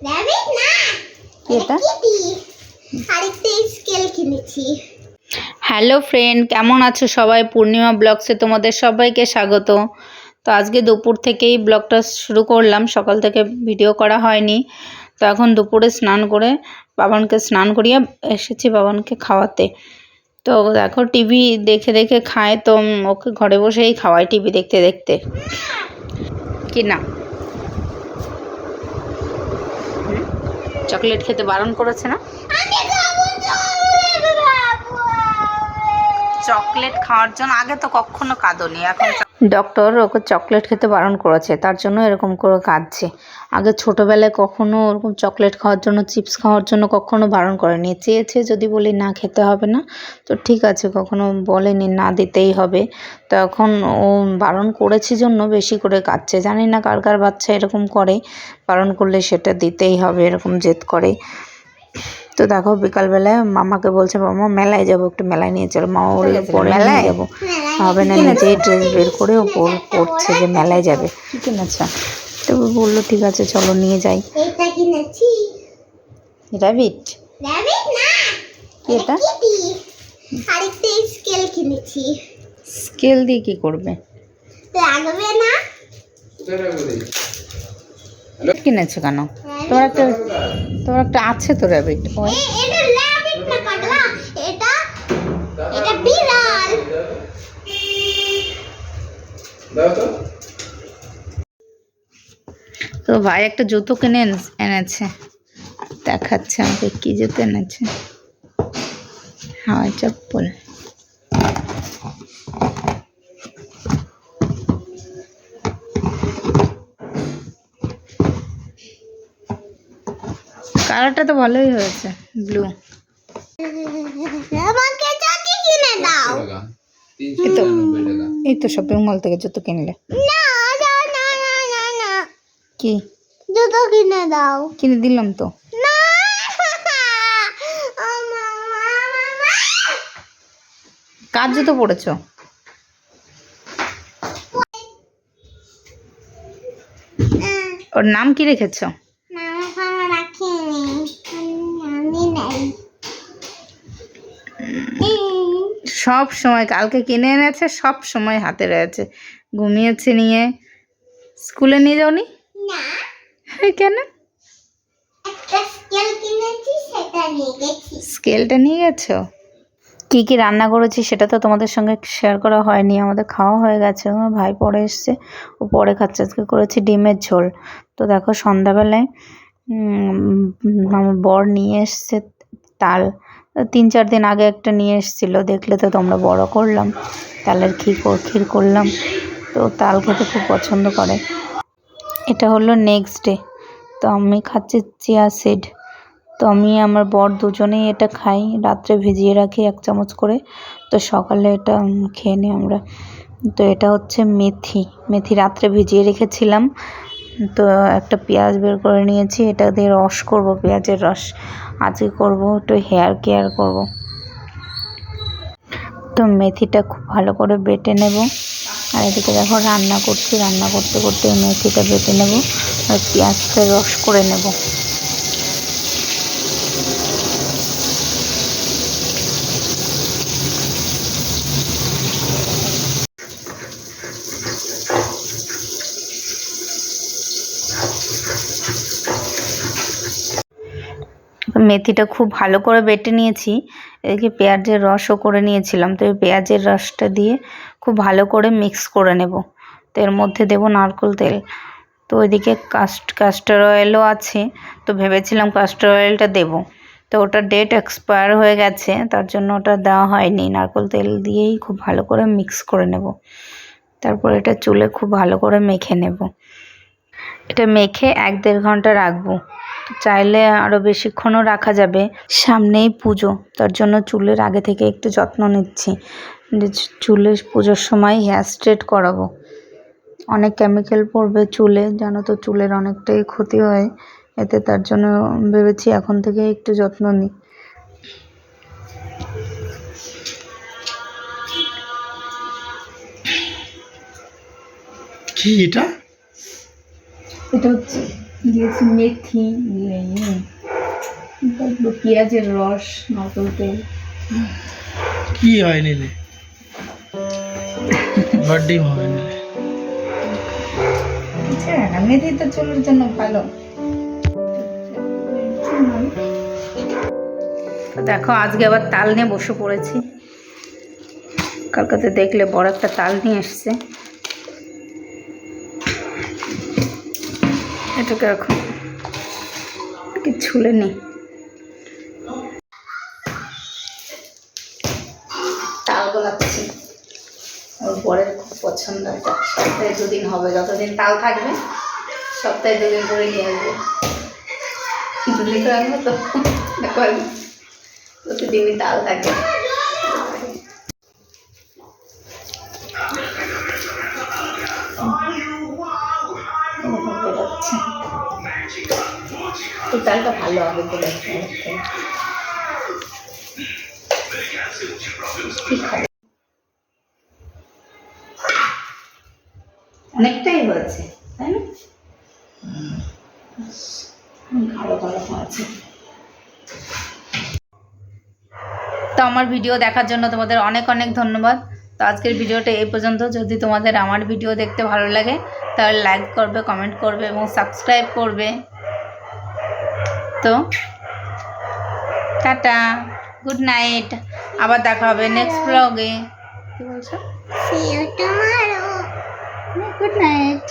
Rabbit না, এটা আরেকটা স্কেল কিনেছি। হ্যালো ফ্রেন্ড, কেমন আছো সবাই? পূর্ণিমা ব্লগসে তোমাদের সবাইকে স্বাগত। তো আজকে দুপুর থেকেই ব্লগটা শুরু করলাম, সকাল থেকে ভিডিও করা হয়নি। তো এখন দুপুরে স্নান করে বাবানকে স্নান করিয়ে এসেছি বাবানকে খাওয়াতে। তো দেখো টিভি দেখে দেখে খায়, তো ওকে ঘরে বসেই খাওয়াই টিভি দেখতে দেখতে। কি না, চকলেট খেতে বারণ করেছে না? চকলেট খাওয়ার জন্য আগে তো কখনো কাঁদোনি, এখন ডক্টর ওকে চকলেট খেতে বারণ করেছে, তার জন্য এরকম করে কাঁদছে। আগে ছোটোবেলায় কখনো ওরকম চকলেট খাওয়ার জন্য, চিপস খাওয়ার জন্য কখনো বারণ করেনি। চেয়েছে যদি বলি না খেতে হবে না, তো ঠিক আছে, কখনো বলেনি না দিতেই হবে। তো এখন ও বারণ করেছি জন্য বেশি করে কাঁদছে। জানি না কার কার বাচ্চা এরকম করে, বারণ করলে সেটা দিতেই হবে, এরকম জেদ করে। তো দেখো বিকালবেলায় মামাকে বলছে মামা মেলায় যাবো, একটু মেলায় নিয়ে চলো। মামা বললো পরে নিয়ে যাবো, হবে না, নিজেই ড্রেস বের করে ও পড়ছে যে মেলায় যাবে। কি কিনেছে? তো বললো ঠিক আছে চলো নিয়ে যাই। এটা কিনেছি। র‍্যাবিট? র‍্যাবিট না, কি এটা? আরেকটা স্কেল কিনেছি। স্কেল দিয়ে কি করবে? লাগবে না। কিনেছো কেন? তোমার একটা আছে তো র‍্যাবিট। এটা র‍্যাবিট না পাগলা, এটা বিড়াল। দাও তো। তো ভাই একটা জুতো কিনে এনেছে, দেখাচ্ছে আমাকে কি জুতো এনেছে। হাওয়াই চপ্পল। কালারটা তো ভালোই হয়েছে, ব্লু। আমাকে জুতো কিনে দাও। এই তো শপিং মল থেকে জুতো কিনলে। না না না না না না, কি জুতো কিনে দাও। কিনে দিলাম তো। না কার জুতো পরেছো? ওর নাম কি রেখেছো? সব সময় কালকে কিনে এনেছে, সব সময় হাতে রয়েছে। ঘুমিয়েছে নিয়ে। স্কুলে নিয়ে যাওনি? না, কেন? একটা স্কেল কিনেছি, সেটা নিয়ে গেছি। স্কেলটা নিয়ে গেছো? কি কি রান্না করেছি সেটা তো তোমাদের সঙ্গে শেয়ার করা হয়নি। আমাদের খাওয়া হয়ে গেছে, আমার ভাই পরে এসছে, ও পরে খাচ্ছে। আজকে করেছি ডিমের ঝোল। তো দেখো সন্ধ্যাবেলায় আমার বর নিয়ে এসছে তাল। 3-4 দিন আগে একটা নিয়ে এসেছিলো, দেখলে তো তোমরা, বড় করলাম, তালের ক্ষীর করলাম। তো তাল খেতে খুব পছন্দ করে। এটা হলো নেক্সট ডে। তো আমি খাচ্ছি চিয়া সিড। তো আমি আমার বর দুজনেই এটা খাই, রাত্রে ভিজিয়ে রাখি 1 চামচ করে, তো সকালে এটা খেয়ে নিই আমরা। তো এটা হচ্ছে মেথি রাত্রে ভিজিয়ে রেখেছিলাম। তো একটা পেঁয়াজ বের করে নিয়েছি, এটা দিয়ে রস করব, পেঁয়াজের রস আজকে করব, একটু হেয়ার কেয়ার করব। তো মেথিটা খুব ভালো করে বেটে নেব। আর এদিকে দেখো রান্না করছি, রান্না করতে করতে মেথিটা বেটে নেব আর পেঁয়াজটা রস করে নেব। মেথিটা খুব ভালো করে বেটে নিয়েছি, এদিকে পেঁয়াজের রসও করে নিয়েছিলাম। তো এই পেঁয়াজের রসটা দিয়ে খুব ভালো করে মিক্স করে নেব। তো এর মধ্যে দেব নারকেল তেল। তো ওইদিকে কাস্টার অয়েলও আছে, তো ভেবেছিলাম কাস্টার অয়েলটা দেব, তো ওটা ডেট এক্সপায়ার হয়ে গেছে, তার জন্য ওটা দেওয়া হয়নি। নারকেল তেল দিয়েই খুব ভালো করে মিক্স করে নেব। তারপর এটা চুলে খুব ভালো করে মেখে নেব। এটা মেখে 1-1.5 ঘন্টা রাখবো। চাইলে আরও বেশিক্ষণও রাখা যাবে। সামনেই পুজো, তার জন্য চুলের আগে থেকে একটু যত্ন নিচ্ছি, যে চুলে পুজোর সময় হেয়ার স্ট্রেট করাবো। অনেক কেমিক্যাল পড়বে চুলে, জানো তো, চুলের অনেকটাই ক্ষতি হয় এতে, তার জন্য ভেবেছি এখন থেকে একটু যত্ন নিই। কি এটা? এটা হচ্ছে দিয়েছি মেথি, পেঁয়াজের রস, নারকেল তেল। কি হয় নিলে ডিম হবে নিলে মেথি তো চুলের জন্য ভালো। দেখো আজকে আবার তাল নিয়ে বসে পড়েছি। কালকাতে দেখলে বড় একটা তাল নিয়ে এসছে, এটাকে এখন ছুলে নি। তাল গোলাচ্ছি, ওর বরের খুব পছন্দ। এটা সপ্তাহে 2 দিন হবে, যতদিন তাল থাকবে সপ্তাহে 2 দিন করে নিয়ে আসবে। দুলি করে আনবো তো, দেখো প্রতিদিনই তাল থাকে। এই তালটা ভালো হবে বলে অনেকটাই হয়েছে, তাই না? ভালো ভালো আছে। তো আমার ভিডিও দেখার জন্য তোমাদের অনেক অনেক ধন্যবাদ। তো আজকের ভিডিওটা এই পর্যন্ত। যদি তোমাদের আমার ভিডিও দেখতে ভালো লাগে তাহলে লাইক করবে, কমেন্ট করবে এবং সাবস্ক্রাইব করবে। তো টাটা, গুড নাইট, আবার দেখা হবে নেক্সট ব্লগে। কি বলছো? See you tomorrow. Good night.